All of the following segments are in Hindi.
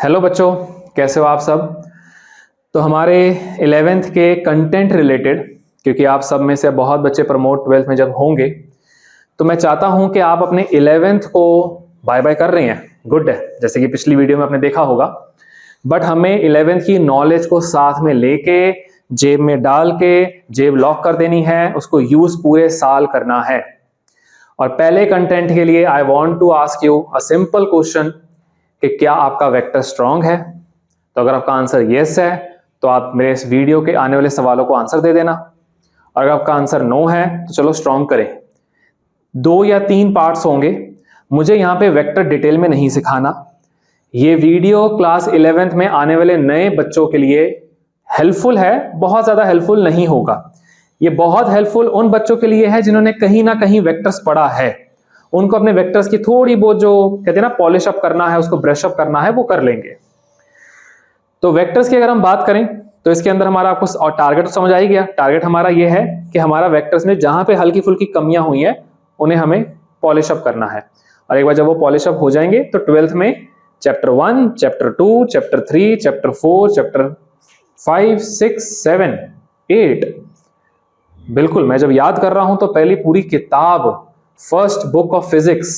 हेलो बच्चों, कैसे हो आप सब। तो हमारे 11th के कंटेंट रिलेटेड, क्योंकि आप सब में से बहुत बच्चे प्रमोट 12th में जब होंगे तो मैं चाहता हूं कि आप अपने 11th को बाय बाय कर रहे हैं, गुड है, जैसे कि पिछली वीडियो में आपने देखा होगा। बट हमें 11th की नॉलेज को साथ में लेके जेब में डाल के जेब लॉक कर देनी है, उसको यूज पूरे साल करना है। और पहले कंटेंट के लिए I want to ask you a simple question कि क्या आपका वेक्टर स्ट्रांग है। तो अगर आपका आंसर यस है तो आप मेरे इस वीडियो के आने वाले सवालों को आंसर दे देना, और अगर आपका आंसर नो है तो चलो स्ट्रांग करें। 2 या 3 पार्ट्स होंगे, मुझे यहाँ पे वेक्टर डिटेल में नहीं सिखाना। ये वीडियो क्लास 11th में आने वाले नए बच्चों के लिए हेल्पफुल है, बहुत ज्यादा हेल्पफुल नहीं होगा। ये बहुत हेल्पफुल उन बच्चों के लिए है जिन्होंने कहीं ना कहीं वेक्टर्स पढ़ा है, उनको अपने वेक्टर्स की थोड़ी बहुत जो कहते हैं ना पॉलिश अप करना है, उसको ब्रश अप करना है, वो कर लेंगे। तो वेक्टर्स की अगर हम बात करें तो इसके अंदर हमारा आपको और टारगेट तो समझ आ ही गया। टारगेट हमारा ये है कि हमारा वेक्टर्स में जहां पे हल्की फुल्की कमियां हुई हैं उन्हें हमें पॉलिश अप करना है। और एक बार जब वो पॉलिश अप हो जाएंगे तो 12th में chapter 1, chapter 2, chapter 3, chapter 4, chapter 5, 6, 7, 8, बिल्कुल मैं जब याद कर रहा हूं तो पहली पूरी किताब first book of physics,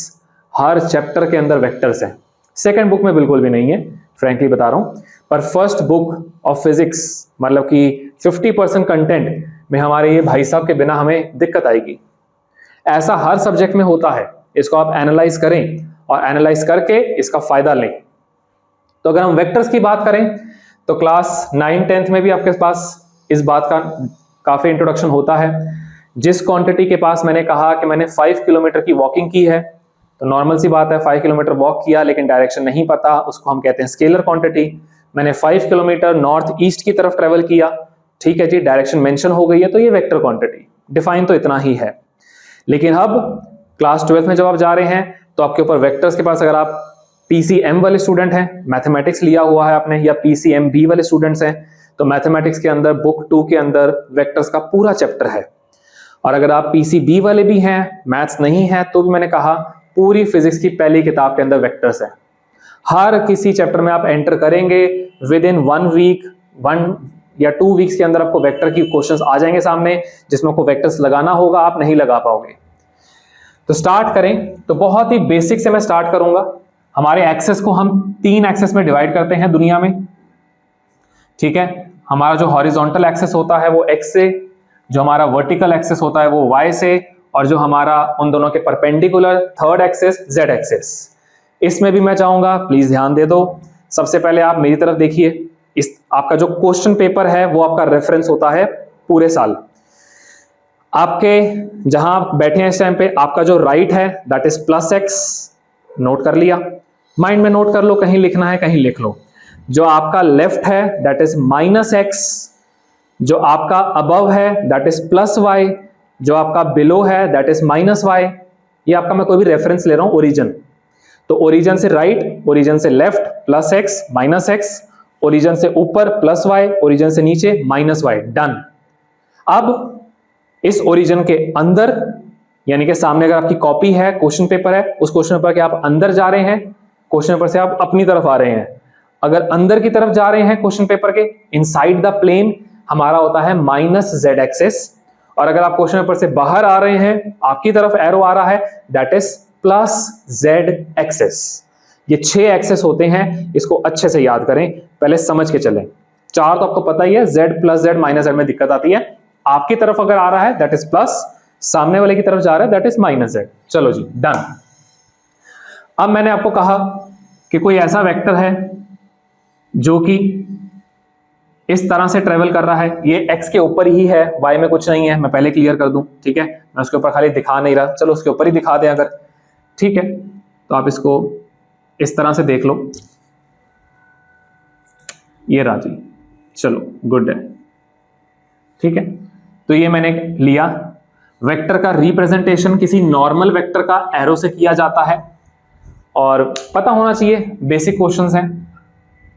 her chapter के अंदर वेक्टर्स हैं। सेकंड बुक में बिल्कुल भी नहीं है, फ्रैंकली बता रहा हूं, पर फर्स्ट बुक ऑफ फिजिक्स मतलब कि 50% कंटेंट में हमारे ये भाई साहब के बिना हमें दिक्कत आएगी। ऐसा हर सब्जेक्ट में होता है, इसको आप एनालाइज करें और एनालाइज करके इसका फायदा लें। तो अगर हम वेक्टर्स की बात करें तो क्लास 9, 10th में भी आपके पास इस बात का काफी इंट्रोडक्शन होता है। जिस क्वांटिटी के पास मैंने कहा कि मैंने 5 किलोमीटर की वॉकिंग की है, तो नॉर्मल सी बात है 5 किलोमीटर वॉक किया लेकिन डायरेक्शन नहीं पता, उसको हम कहते हैं स्केलर क्वांटिटी। मैंने 5 किलोमीटर नॉर्थ ईस्ट की तरफ ट्रेवल किया, ठीक है जी, डायरेक्शन मेंशन हो गई है, तो ये वेक्टर क्वांटिटी। डिफाइन तो इतना ही है। लेकिन अब क्लास 12th में जब आप जा रहे हैं तो आपके ऊपर वेक्टर्स के पास, अगर आप PCM वाले स्टूडेंट हैं, मैथमेटिक्स लिया हुआ है आपने, या PCMB वाले स्टूडेंट्स हैं, तो मैथमेटिक्स के अंदर बुक 2 के अंदर वेक्टर्स का पूरा चैप्टर है। और अगर आप PCB वाले भी हैं, मैथ्स नहीं है, तो भी मैंने कहा पूरी फिजिक्स की पहली किताब के अंदर वेक्टर्स है। हर किसी चैप्टर में आप एंटर करेंगे, विद इन 1 वीक 1 या 2 वीक्स के अंदर आपको वेक्टर की क्वेश्चंस आ जाएंगे सामने, जिसमें आपको वेक्टर्स लगाना होगा, आप नहीं लगा पाओगे। तो स्टार्ट करें तो बहुत ही बेसिक से मैं स्टार्ट करूंगा। हमारे एक्सेस को हम 3 एक्सेस में डिवाइड करते हैं दुनिया में, ठीक है। हमारा जो हॉरिजॉन्टल एक्सेस होता है वो x से, जो हमारा वर्टिकल एक्सेस होता है वो y से, और जो हमारा उन दोनों के perpendicular third axis z axis. इसमें भी मैं चाहूंगा प्लीज ध्यान दे दो। सबसे पहले आप मेरी तरफ देखिए, इस आपका जो क्वेश्चन पेपर है वो आपका रेफरेंस होता है पूरे साल। आपके जहां आप बैठे हैं इस टाइम पे, आपका जो राइट है दैट इज +x, नोट कर लिया, माइंड में नोट कर लो, कहीं लिखना है कहीं लिख लो। जो आपका लेफ्ट है दैट इज -x, जो आपका अबव है दैट इज +y, जो आपका बिलो है दैट इज -y। ये आपका मैं कोई भी रेफरेंस ले रहा हूं, ओरिजिन। तो ओरिजिन से राइट, ओरिजिन से लेफ्ट +x, -x, ओरिजिन से ऊपर +y, ओरिजिन से नीचे -y, डन। अब इस ओरिजिन के अंदर, यानी कि सामने अगर आपकी कॉपी है, क्वेश्चन पेपर है, उस क्वेश्चन पेपर के आप अंदर जा रहे हैं, क्वेश्चन पेपर से आप अपनी तरफ आ रहे हैं। अगर अंदर की तरफ जा रहे हैं क्वेश्चन पेपर के, इनसाइड द प्लेन हमारा होता है -z एक्सेस, और अगर आप क्वेश्चन पेपर से बाहर आ रहे हैं, आपकी तरफ एरो आ रहा है, दैट इज +z एक्सेस। ये 6 एक्सेस होते हैं, इसको अच्छे से याद करें, पहले समझ के चलें। 4 तो आपको पता ही है, z +z -z में दिक्कत आती है। आपकी तरफ अगर आ रहा है दैट इज प्लस, सामने वाले की तरफ जा रहा है दैट इज -z। चलो जी, डन। अब मैंने आपको कहा कि कोई ऐसा वेक्टर है जो कि इस तरह से ट्रेवल कर रहा है, ये x के ऊपर ही है, y में कुछ नहीं है, मैं पहले क्लियर कर दूं, ठीक है। मैं उसके ऊपर खाली दिखा नहीं रहा, चलो उसके ऊपर ही दिखा दें अगर, ठीक है। तो आप इसको इस तरह से देख लो, ये राजी, चलो गुड है, ठीक है। तो ये मैंने लिया। वेक्टर का रिप्रेजेंटेशन किसी नॉर्मल वेक्टर का एरो से किया जाता है, और पता होना चाहिए, बेसिक क्वेश्चंस हैं,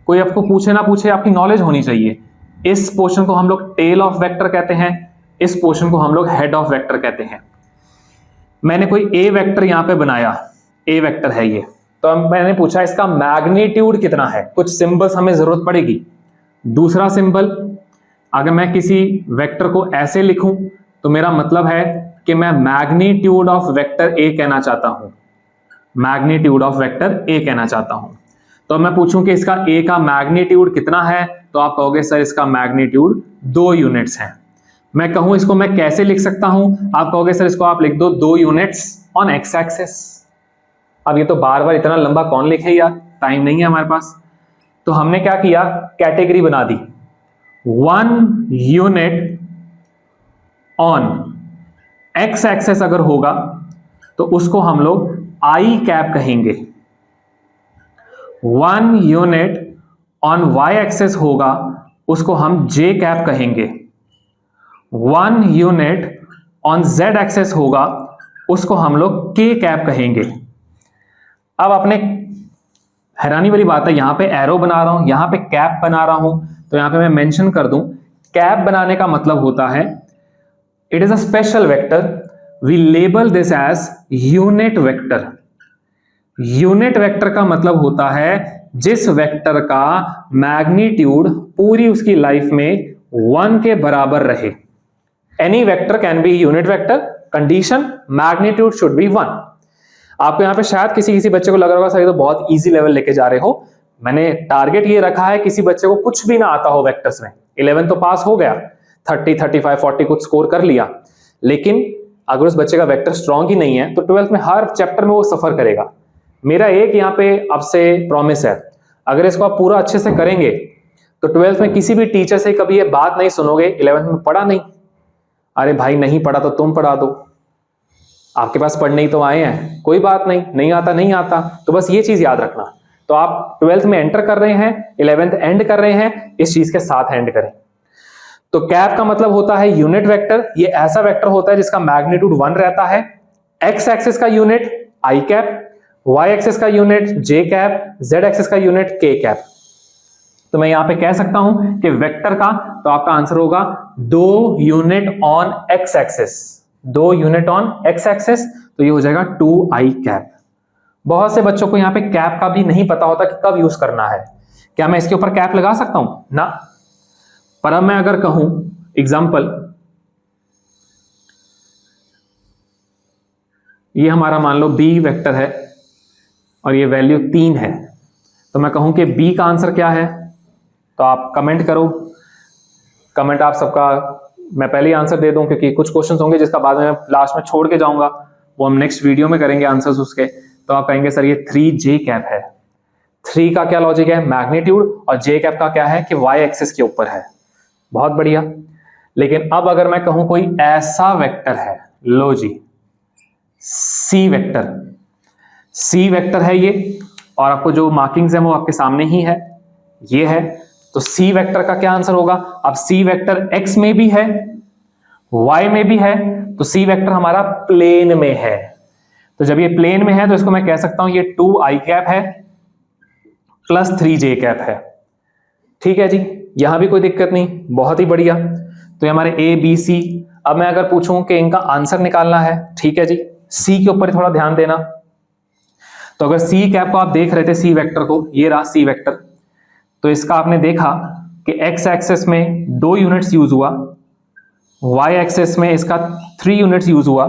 कोई आपको पूछे ना पूछे आपकी नॉलेज होनी चाहिए। इस पोर्शन को हम लोग टेल ऑफ वेक्टर कहते हैं, इस पोर्शन को हम लोग हेड ऑफ वेक्टर कहते हैं। मैंने कोई ए वेक्टर यहां पे बनाया, ए वेक्टर है ये, तो मैंने पूछा इसका मैग्नीट्यूड कितना है, कुछ सिंबल्स हमें जरूरत पड़ेगी। दूसरा सिंबल, अगर मैं किसी वेक्टर को ऐसे लिखूं तो मेरा मतलब है कि मैं मैग्नीट्यूड ऑफ वेक्टर ए कहना चाहता हूं, मैग्नीट्यूड ऑफ वेक्टर ए कहना चाहता हूं। तो मैं पूछूं कि इसका ए का मैग्नीट्यूड कितना है, तो आप कहोगे सर इसका मैग्नीट्यूड 2 यूनिट्स है। मैं कहूं इसको मैं कैसे लिख सकता हूं, आप कहोगे सर इसको आप लिख दो 2 यूनिट्स ऑन एक्स एक्सिस। अब ये तो बार बार इतना लंबा कौन लिखे यार, टाइम नहीं है हमारे पास। तो हमने क्या किया, कैटेगरी बना दी, 1 यूनिट ऑन एक्स एक्सिस अगर होगा तो उसको हम लोग आई कैप कहेंगे, 1 यूनिट ऑन वाई एक्सिस होगा उसको हम जे कैप कहेंगे, 1 यूनिट ऑन जेड एक्सिस होगा उसको हम लोग के कैप कहेंगे। अब अपने हैरानी वाली बात है, यहां पे एरो बना रहा हूं, यहां पे कैप बना रहा हूं, तो यहां पे मैं मेंशन कर दूं, कैप बनाने का मतलब होता है it is a special vector, we label this as unit vector. Unit vector का मतलब होता है जिस वेक्टर का मैग्नीट्यूड पूरी उसकी लाइफ में 1 के बराबर रहे। Any vector can be unit vector, condition magnitude should be 1। आपको यहाँ पे शायद किसी बच्चे को लग रहा होगा सर ये तो बहुत इजी लेवल लेके जा रहे हो, मैंने टारगेट ये रखा है किसी बच्चे को कुछ भी ना आता हो वेक्टर्स में, 11 तो पास हो गया, 30, 35, 40 कुछ स्कोर कर लिया, लेकिन अगर उस बच्चे का वेक्टर स्ट्रांग ही नहीं है तो 12th में हर चैप्टर में वो सफर करेगा। मेरा एक यहाँ पे आपसे प्रॉमिस है, अगर इसको आप पूरा अच्छे से करेंगे तो 12th में किसी भी टीचर से कभी ये बात नहीं सुनोगे 11th में पढ़ा नहीं, अरे भाई नहीं पढ़ा तो तुम पढ़ा दो, आपके पास पढ़ने ही तो आए हैं, कोई बात नहीं, नहीं आता नहीं आता। तो बस ये चीज याद रखना। तो आप 12th में एंटर कर रहे हैं, 11th एंड कर रहे हैं, इस चीज के साथ एंड करें। तो कैप का मतलब होता है यूनिट वेक्टर, ये ऐसा वेक्टर होता है जिसका मैग्नीट्यूड 1 रहता है। एक्स एक्सिस का यूनिट आई कैप, वाई एक्सिस का यूनिट जे कैप, जेड एक्सिस का यूनिट के कैप। तो मैं यहां पे कह सकता हूं कि वेक्टर का तो आपका आंसर होगा 2 unit on x axis, 2 unit on x axis, तो ये हो जाएगा 2i कैप। बहुत से बच्चों को यहां पे कैप का भी नहीं पता होता कि कब यूज करना है। क्या मैं इसके ऊपर कैप लगा सकता हूं ना, पर अब मैं अगर कहूं एग्जांपल, ये हमारा मान लो b वेक्टर है और ये वैल्यू 3 है, तो मैं कहूं कि b का आंसर क्या है, तो आप कमेंट करो। कमेंट आप सबका मैं पहले ही आंसर दे दूं क्योंकि कुछ क्वेश्चंस होंगे जिसका बाद में मैं लास्ट में छोड़ के जाऊंगा, वो हम नेक्स्ट वीडियो में करेंगे आंसर्स उसके। तो आप कहेंगे सर ये 3j कैप है। 3 का क्या लॉजिक है, मैग्नीट्यूड, और j कैप का क्या है कि y एक्सिस के ऊपर है। बहुत बढ़िया। लेकिन अब अगर मैं कहूं कोई ऐसा वेक्टर है, लो जी c वेक्टर, c वेक्टर है ये, और आपको जो मार्किंग्स है वो आपके सामने ही है, ये है, तो c वेक्टर का क्या आंसर होगा। अब c वेक्टर x में भी है, y में भी है, तो c वेक्टर हमारा प्लेन में है। तो जब ये प्लेन में है तो इसको मैं कह सकता हूं ये 2i कैप है प्लस 3j कैप है। ठीक है जी, यहां भी कोई दिक्कत नहीं, बहुत ही बढ़िया। तो ये हमारे a b c। अब मैं अगर पूछूं कि इनका आंसर निकालना है, ठीक है जी, c के ऊपर थोड़ा ध्यान देना। तो अगर c कैप को आप देख रहे थे, c वेक्टर को, ये रहा c वेक्टर, तो इसका आपने देखा कि x एक्सिस में 2 यूनिट्स यूज हुआ, y एक्सिस में इसका 3 यूनिट्स यूज हुआ।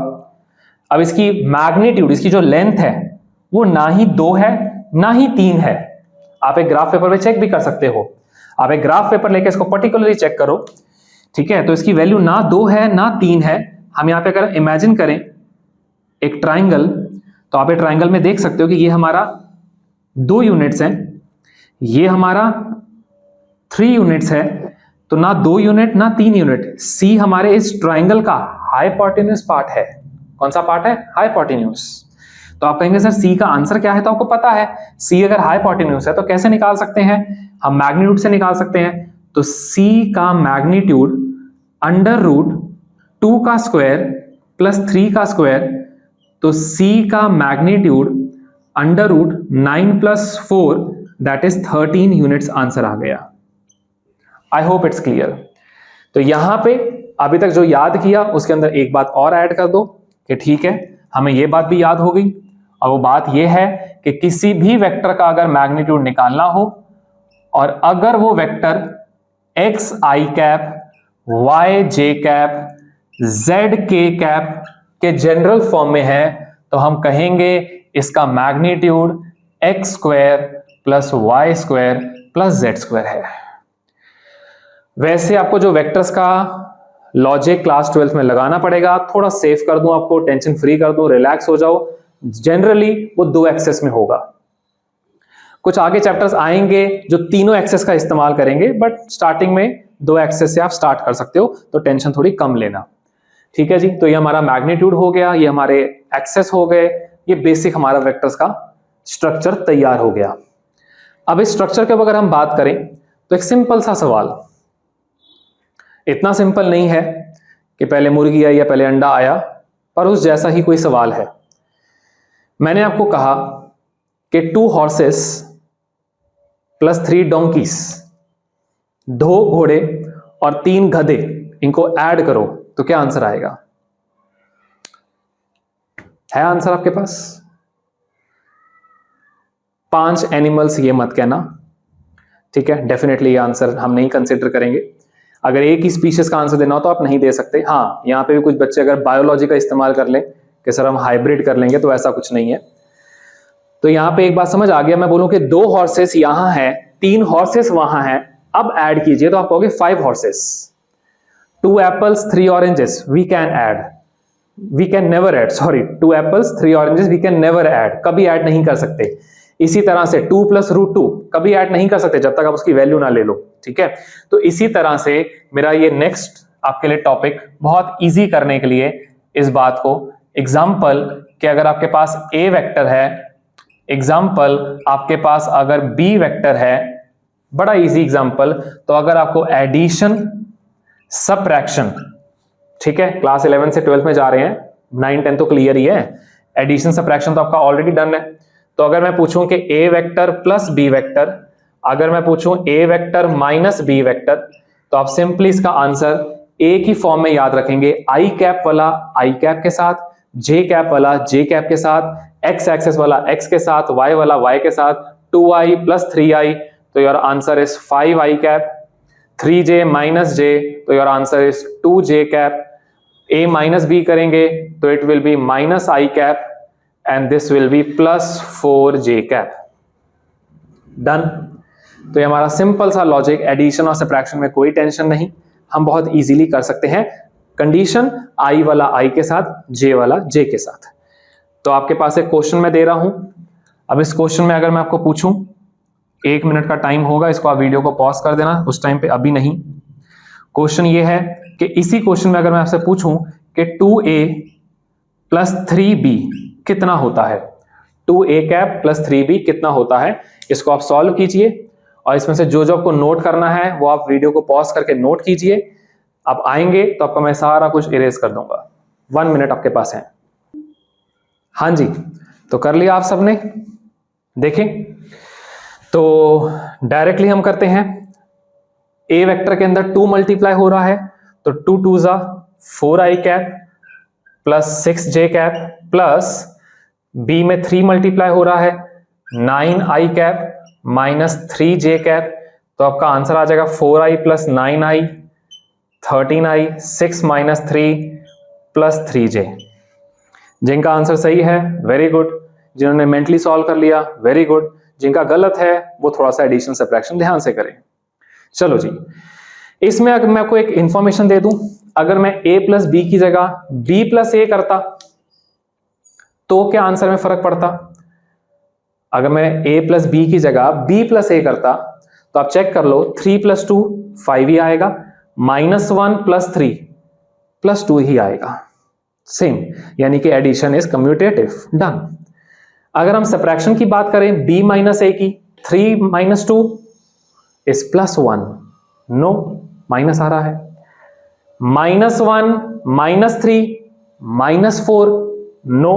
अब इसकी मैग्नीट्यूड, इसकी जो लेंथ है वो ना ही 2 है ना ही 3 है। आप एक ग्राफ पेपर पे चेक भी कर सकते हो, आप एक ग्राफ पेपर लेके इसको पर्टिकुलरली चेक करो, ठीक है। तो इसकी वैल्यू ना 2 है ना 3 है। हम यहाँ पे अगर इमेजिन करें एक ट्राइंगल, तो आप एक ट्राइंगल में देख सकते हो कि ये हमारा 2 यूनिट्स हैं, ये हमारा 3 यूनिट्स है, तो ना 2 यूनिट ना 3 यूनिट। सी हमारे इस ट्राइंगल का हाइपोटेन्यूज पार्ट है। कौन सा पार्ट है, हाइपोटेन्यूज। तो आप कहेंगे सर सी का आंसर क्या है, तो आपको पता है सी अगर हाइपोटेन्यूज है तो कैसे निकाल सकते हैं, हम मैग्नीट्यूड से निकाल सकते हैं। तो सी का मैग्नीट्यूड अंडर रूट 2 का स्क्वायर प्लस 3 का स्क्वायर, तो सी का magnitude under root 9 plus 4 that is 13 units answer आ गया। I hope it's clear. तो यहां पे अभी तक जो याद किया उसके अंदर एक बात और ऐड कर दो कि ठीक है हमें ये बात भी याद हो गई, और वो बात ये है कि किसी भी वेक्टर का अगर मैग्नीट्यूड निकालना हो और अगर वो vector x i cap, y j cap, z k cap के जनरल फॉर्म में है तो हम कहेंगे इसका magnitude x square plus y square plus z square है। वैसे आपको जो वेक्टर्स का लॉजिक क्लास 12 में लगाना पड़ेगा, थोड़ा सेफ कर दूं आपको, टेंशन फ्री कर दूं, रिलैक्स हो जाओ। जनरली वो 2 एक्सेस में होगा। कुछ आगे चैप्टर्स आएंगे जो तीनों एक्सेस का इस्तेमाल करेंगे, बट स्टार्टिंग में 2 एक्सेस से आप स्टार्ट कर सकते हो, तो टेंशन थोड़ी कम लेना। ठीक है जी, तो ये हमारा मैग्नीट्यूड हो गया, ये हमारे एक्सेस हो गए, ये बेसिक हमारा वेक्टर्स का स्ट्रक्चर तैयार हो गया। अब इस स्ट्रक्चर के अगर हम बात करें तो एक सिंपल सा सवाल, इतना सिंपल नहीं है कि पहले मुर्गी आई या पहले अंडा आया, पर उस जैसा ही कोई सवाल है। मैंने आपको कहा कि 2 हॉर्सेस प्लस 3 डोंकीज, 2 घोड़े और 3 गधे, इनको ऐड करो तो क्या आंसर आएगा? है आंसर आपके पास? 5 एनिमल्स ये मत कहना, ठीक है? डेफिनेटली ये आंसर हम नहीं कंसिडर करेंगे। अगर एक ही स्पीशीज का आंसर देना हो तो आप नहीं दे सकते। हाँ, यहां पे भी कुछ बच्चे अगर बायोलॉजी का इस्तेमाल कर लें कि सर हम हाइब्रिड कर लेंगे, तो ऐसा कुछ नहीं है। तो यहां पे एक बात समझ आ गया, मैं बोलूं कि 2 हॉर्सेस यहां है, 3 हॉर्सेस वहां है, अब ऐड कीजिए तो आप कहोगे 5 horses. 2 apples 3 oranges we can add, we can never add, sorry 2 apples 3 oranges we can never add, कभी ऐड नहीं कर सकते। इसी तरह से 2 + √2 कभी ऐड नहीं कर सकते जब तक आप उसकी वैल्यू ना ले लो, ठीक है? तो इसी तरह से मेरा ये नेक्स्ट आपके लिए टॉपिक बहुत इजी करने के लिए इस बात को एग्जाम्पल कि अगर आपके पास ए वेक्टर है, एग्जाम्पल आपके पास अगर बी वेक्टर है, बड़ा इजी एग्जाम्पल, तो अगर आपको एडिशन सबट्रैक्शन, ठीक है, क्लास 11 से 12 में जा रहे हैं, 9 10 तो क्लियर ही है, एडिशन सबट्रैक्शन तो आपका ऑलरेडी डन है। तो अगर मैं पूछूं कि ए वेक्टर प्लस बी वेक्टर, अगर मैं पूछूं ए वेक्टर माइनस बी वेक्टर, तो आप सिंपली इसका आंसर एक ही फॉर्म में याद रखेंगे, आई कैप वाला आई कैप के साथ, जे कैप वाला जे कैप के साथ, एक्स एक्सेस वाला एक्स के साथ, वाई वाला वाई के साथ, 2i + 3i, तो your answer is 5i cap, 3j minus j, तो your answer is 2j cap, a minus b करेंगे तो it will be -i cap and this will be +4j cap. Done. तो ये हमारा सिंपल सा लॉजिक, एडिशन और सब्ट्रैक्शन में कोई टेंशन नहीं, हम बहुत इजीली कर सकते हैं। कंडीशन i वाला i के साथ, j वाला j के साथ। तो आपके पास एक क्वेश्चन मैं दे रहा हूं। अब इस क्वेश्चन में अगर मैं आपको पूछूं, 1 मिनट का टाइम होगा, इसको आप वीडियो को पॉज कर देना उस टाइम पे, अभी नहीं। क्वेश्चन ये है कि इसी क्वेश्चन में अगर मैं आपसे पूछूं कि 2a + 3b कितना होता है, 2a कैप + 3b कितना होता है, इसको आप सॉल्व कीजिए और इसमें से जो जो आपको नोट करना है वो आप वीडियो को पॉज करके नोट कीजिए। आप आएंगे तो आपका मैं सारा कुछ इरेज कर दूंगा। 1 मिनट आपके पास है। हाँ जी, तो कर लिया आप सबने? देखें तो डायरेक्टली हम करते हैं। ए वेक्टर के अंदर 2 मल्टीप्लाई हो रहा है, तो 2 2 ज़ा 4i cap plus 6j cap, plus b में 3 मल्टीप्लाई हो रहा है, 9i cap minus 3j cap, तो आपका आंसर आ जाएगा 4i + 9i, 13i, 6 - 3 + 3j। जिनका आंसर सही है वेरी गुड, जिन्होंने मेंटली सॉल्व कर लिया वेरी गुड, जिनका गलत है वो थोड़ा सा एडिशन सब्ट्रैक्शन ध्यान से करें। चलो जी, इसमें अगर मैं आपको एक इंफॉर्मेशन दे दूं, अगर मैं a + b की जगह b + a करता तो क्या आंसर में फर्क पड़ता? अगर मैं a + b की जगह b + a करता तो आप चेक कर लो, 3 + 2 5 ही आएगा, -1 + 3 + 2 ही आएगा, सेम, यानी कि एडिशन इज कम्यूटेटिव। डन। अगर हम सब्ट्रैक्शन की बात करें b - a की, 3 - 2 इज +1, नो माइनस आ रहा है, -1 - 3 -4, नो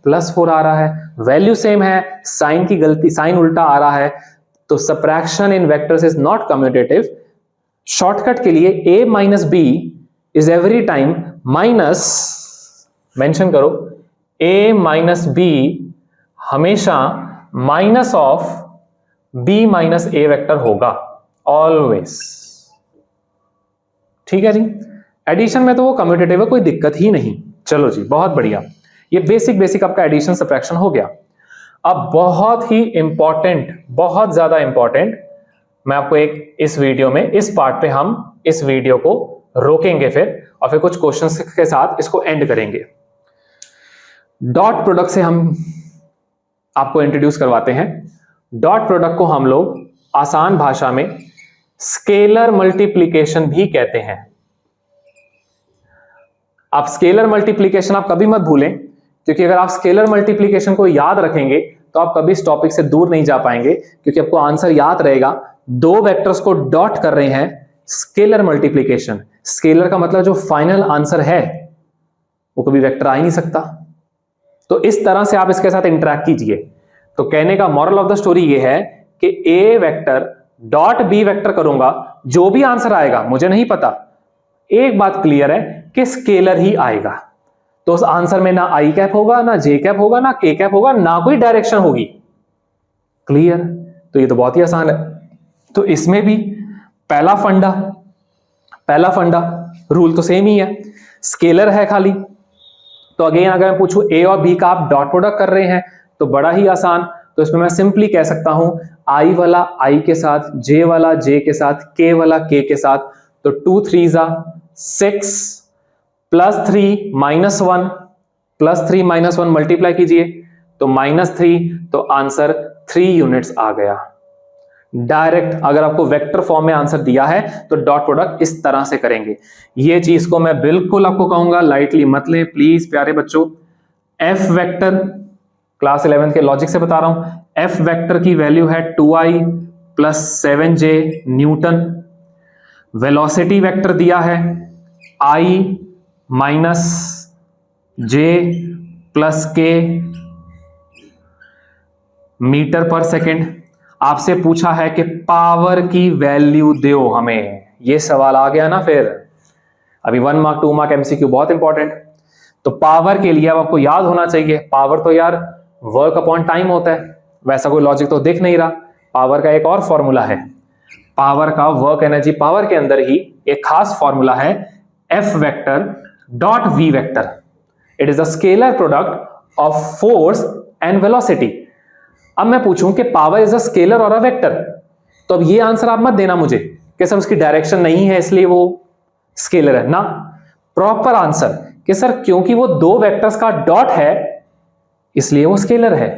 +4 आ रहा है, वैल्यू सेम है, साइन की गलती, साइन उल्टा आ रहा है, तो subtraction in vectors is not commutative. Shortcut के लिए a - b is every time minus, mention करो, a - b हमेशा minus of b minus A vector होगा ऑलवेज। ठीक है जी, एडिशन में तो वो कम्यूटेटिव है, कोई दिक्कत ही नहीं। चलो जी, बहुत बढ़िया, ये बेसिक आपका एडिशन सब्ट्रैक्शन हो गया। अब बहुत ही इंपॉर्टेंट, बहुत ज्यादा इंपॉर्टेंट, मैं आपको एक इस वीडियो में, इस पार्ट पे हम इस वीडियो को रोकेंगे फिर, और फिर कुछ क्वेश्चंस के साथ इसको एंड करेंगे। डॉट प्रोडक्ट से हम आपको इंट्रोड्यूस करवाते हैं। डॉट प्रोडक्ट को हम लोग आसान भाषा में स्केलर मल्टीप्लिकेशन भी कहते हैं। आप स्केलर मल्टीप्लिकेशन आप कभी मत भूलें, क्योंकि अगर आप स्केलर मल्टीप्लिकेशन को याद रखेंगे तो आप कभी इस टॉपिक से दूर नहीं जा पाएंगे, क्योंकि आपको आंसर याद रहेगा। दो वेक्टर्स को डॉट कर रहे हैं, स्केलर मल्टीप्लिकेशन। स्केलर का मतलब जो फाइनल आंसर है वो कभी वेक्टर आ ही नहीं सकता। तो इस तरह से आप इसके साथ इंटरैक्ट कीजिए। तो कहने का मॉरल ऑफ द स्टोरी ये है कि ए वेक्टर डॉट बी वेक्टर करूंगा, जो भी आंसर आएगा मुझे नहीं पता, एक बात क्लियर है कि स्केलर ही आएगा। तो उस आंसर में ना आई कैप होगा, ना जे कैप होगा, ना के कैप होगा, ना कोई डायरेक्शन होगी। क्लियर? तो ये तो बहुत ही आसान है। तो इसमें भी पहला फंडा रूल तो सेम ही है, स्केलर है खाली। तो अगेन अगर मैं पूछूं ए और बी का आप डॉट प्रोडक्ट कर रहे हैं तो बड़ा ही आसान। तो इसमें मैं सिंपली कह सकता हूं आई वाला आई के साथ, जे वाला जे के साथ, के वाला के के साथ। तो 2 3 6 +3 -1 +3 -1 मल्टीप्लाई कीजिए तो -3, तो आंसर 3 यूनिट्स आ गया। डायरेक्ट अगर आपको वेक्टर फॉर्म में आंसर दिया है तो डॉट प्रोडक्ट इस तरह से करेंगे। ये चीज को मैं बिल्कुल आपको कहूंगा लाइटली मत लें प्लीज प्यारे बच्चों। एफ वेक्टर, क्लास 11 के लॉजिक से बता रहा हूं, एफ वेक्टर की वैल्यू है 2i + 7j Newton. Velocity vector दिया है i - j + k मीटर पर सेकेंड। आपसे पूछा है कि पावर की वैल्यू दो हमें, ये सवाल आ गया ना फिर। अभी 1 मार्क 2 मार्क एमसीक्यू बहुत इंपॉर्टेंट। तो पावर के लिए अब आपको याद होना चाहिए, पावर तो यार वर्क अपॉन टाइम होता है। वैसा कोई लॉजिक तो दिख नहीं रहा। पावर का एक और फॉर्मूला है, पावर का वर्क एनर्जी पावर के अंदर ही एक खास फॉर्मूला है, f vector dot v vector. It is the scalar product of force and velocity. अब मैं पूछूं कि पावर इज अ स्केलर और अ वेक्टर, तो अब ये आंसर आप मत देना मुझे कि सर उसकी डायरेक्शन नहीं है इसलिए वो स्केलर है ना। प्रॉपर आंसर कि सर क्योंकि वो दो वेक्टर्स का डॉट है इसलिए वो स्केलर है।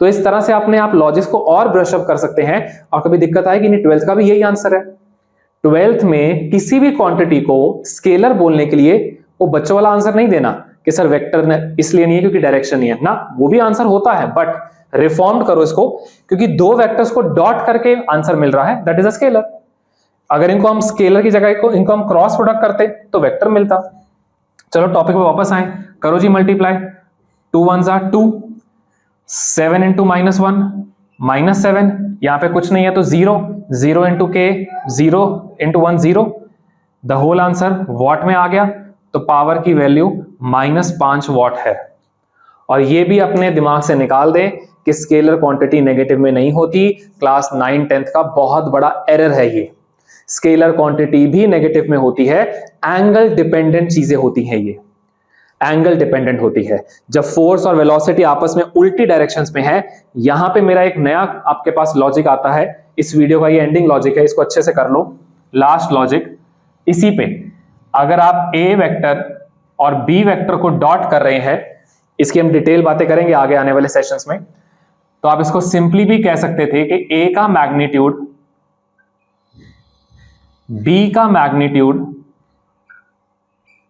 तो इस तरह से अपने आप लॉजिक्स को और ब्रश अप कर सकते हैं। और कभी दिक्कत आएगी नहीं, 12th का भी यही आंसर है। 12th में किसी भी क्वांटिटी को स्केलर बोलने के लिए वो बच्चों वाला आंसर नहीं देना कि सर वेक्टर इसलिए नहीं है क्योंकि डायरेक्शन नहीं है ना, वो भी आंसर होता है बट रिफॉर्म्ड करो इसको, क्योंकि दो वेक्टर्स को डॉट करके आंसर मिल रहा है, दैट इज अ स्केलर। अगर इनको हम स्केलर की जगह इनको हम क्रॉस प्रोडक्ट करते तो वेक्टर मिलता। चलो टॉपिक पे वापस आए, करो जी मल्टीप्लाई। 2 1 2, 7 × -1 -7, यहां पे कुछ नहीं है तो 0 0 × k 0 × 1 0, the whole answer what में आ गया। तो पावर की वैल्यू -5 वॉट है। और ये भी अपने दिमाग से निकाल दें कि स्केलर क्वांटिटी नेगेटिव में नहीं होती। क्लास 9 10th का बहुत बड़ा एरर है ये। स्केलर क्वांटिटी भी नेगेटिव में होती है, एंगल डिपेंडेंट चीजें होती हैं, ये एंगल डिपेंडेंट होती है। जब फोर्स और वेलोसिटी आपस में उल्टी डायरेक्शंस में है, यहां पे मेरा एक नया आपके पास लॉजिक आता है। इस वीडियो का ये एंडिंग लॉजिक है, इसको अच्छे से कर लो। लास्ट लॉजिक इसी पे, अगर आप ए वेक्टर और बी वेक्टर को डॉट कर रहे हैं, इसकी हम डिटेल बातें करेंगे आगे आने वाले सेशंस में, तो आप इसको सिंपली भी कह सकते थे कि ए का मैग्नीट्यूड बी का मैग्नीट्यूड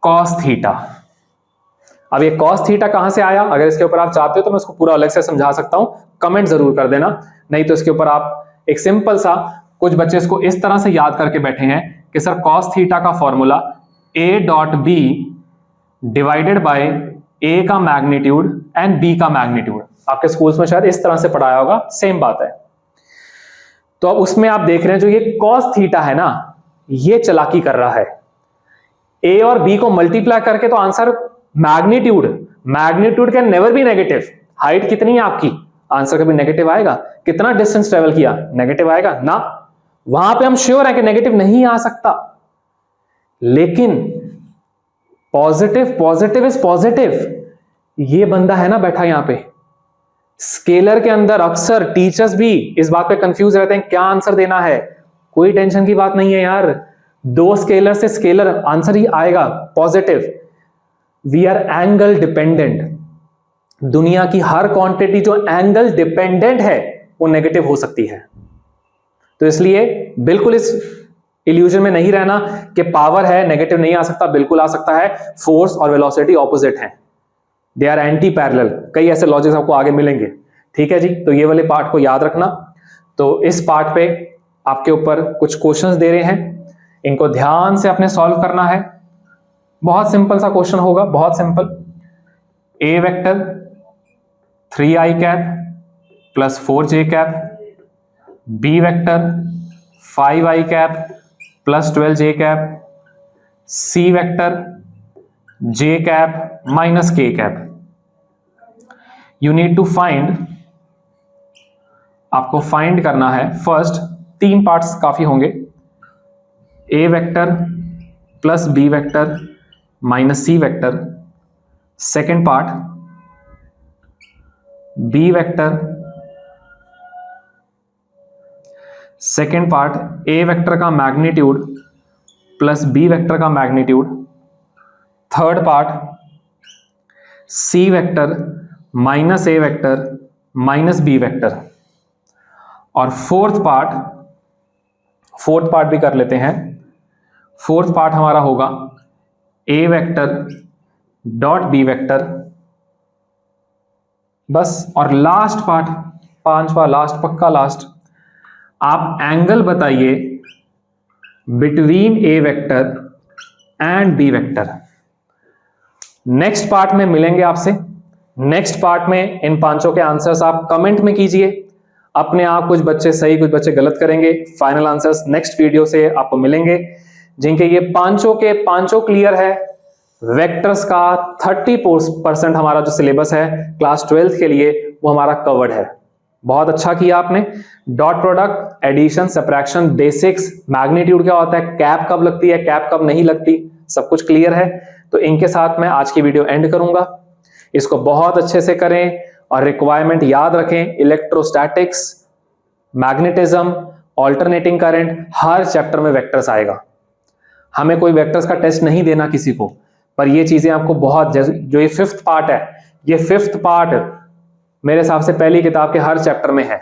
कॉस थीटा। अब ये कॉस थीटा कहां से आया, अगर इसके ऊपर आप चाहते हो तो मैं इसको पूरा अलग से समझा सकता हूं, कमेंट जरूर कर देना। नहीं तो इसके ऊपर आप एक सिंपल सा, कुछ बच्चे इसको इस तरह से याद करके बैठे हैं कि सर कॉस थीटा का formula A dot B divided by A का मैग्नीट्यूड एंड बी का मैग्नीट्यूड। आपके स्कूल्स में शायद इस तरह से पढ़ाया होगा, सेम बात है। तो अब उसमें आप देख रहे हैं जो ये कॉस थीटा है ना, ये चालाकी कर रहा है। ए और बी को मल्टीप्लाई करके तो answer magnitude can never be negative. Height कितनी है आपकी, आंसर कभी नेगेटिव आएगा? कितना डिस्टेंस ट्रेवल किया, नेगेटिव आएगा ना। वहां पे हम श्योर है कि नेगेटिव नहीं आ सकता, लेकिन पॉजिटिव, पॉजिटिव इज पॉजिटिव। ये बंदा है ना बैठा यहां पे, स्केलर के अंदर अक्सर टीचर्स भी इस बात पे कंफ्यूज रहते हैं क्या आंसर देना है। कोई टेंशन की बात नहीं है यार, दो स्केलर से स्केलर आंसर ही आएगा positive. We are angle dependent. दुनिया की हर क्वांटिटी जो एंगल डिपेंडेंट है वो नेगेटिव हो सकती है। तो इसलिए बिल्कुल इस इल्यूजन में नहीं रहना कि पावर है नेगेटिव नहीं आ सकता, बिल्कुल आ सकता है। फोर्स और वेलोसिटी ऑपोजिट हैं, दे आर एंटी पैरेलल। कई ऐसे लॉजिक्स आपको आगे मिलेंगे, ठीक है जी। तो ये वाले पार्ट को याद रखना। तो इस पार्ट पे आपके ऊपर कुछ क्वेश्चंस दे रहे हैं, इनको ध्यान से अपने सॉल्व करना है। बहुत सिंपल सा क्वेश्चन होगा, बहुत simple. A vector 3i cap plus 4j cap, B vector 5i cap plus 12j cap, C vector j cap minus k cap. You need to find, आपको फाइंड करना है फर्स्ट, 3 पार्ट्स काफी होंगे। A vector plus B vector minus C vector. Second part B vector, second part A vector का मैग्नीट्यूड प्लस बी वेक्टर का magnitude. Third part C vector minus ए वेक्टर माइनस बी वेक्टर। और फोर्थ पार्ट भी कर लेते हैं। फोर्थ पार्ट हमारा होगा a vector dot b vector, बस। और लास्ट पार्ट, 5वां लास्ट, पक्का लास्ट, आप एंगल बताइए between a vector and b vector. Next part में मिलेंगे आपसे। नेक्स्ट पार्ट में इन 5 के आंसर्स आप कमेंट में कीजिए अपने आप। कुछ बच्चे सही, कुछ बच्चे गलत करेंगे। फाइनल आंसर्स नेक्स्ट वीडियो से आपको मिलेंगे, जिनके ये 5 के 5 क्लियर है। वेक्टर्स का 30% हमारा जो सिलेबस है क्लास 12th के लिए वो हमारा कवर्ड है। बहुत अच्छा किया आपने। Dot product, addition, subtraction, basics, magnitude क्या होता है, कैप कब लगती है, कैप कब नहीं लगती, सब कुछ क्लियर है। तो इनके साथ मैं आज की वीडियो एंड करूंगा। इसको बहुत अच्छे से करें और रिक्वायरमेंट याद रखें। इलेक्ट्रोस्टैटिक्स, मैग्नेटिज्म, ऑल्टरनेटिंग करंट, हर चैप्टर में वेक्टर्स आएगा। हमें कोई वेक्टर्स का टेस्ट नहीं देना किसी को, पर ये चीजें आपको बहुत, जो ये 5th पार्ट है, ये 5th पार्ट मेरे हिसाब से पहली किताब के हर चैप्टर में है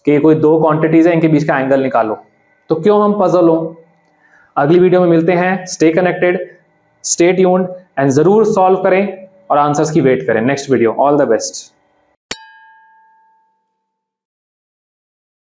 कि कोई 2 क्वांटिटीज है, इनके बीच का एंगल निकालो। तो क्यों हम पजल हो। अगली वीडियो में मिलते हैं। Stay connected, stay tuned and जरूर सॉल्व करें और आंसर्स की वेट करें next video. All the best.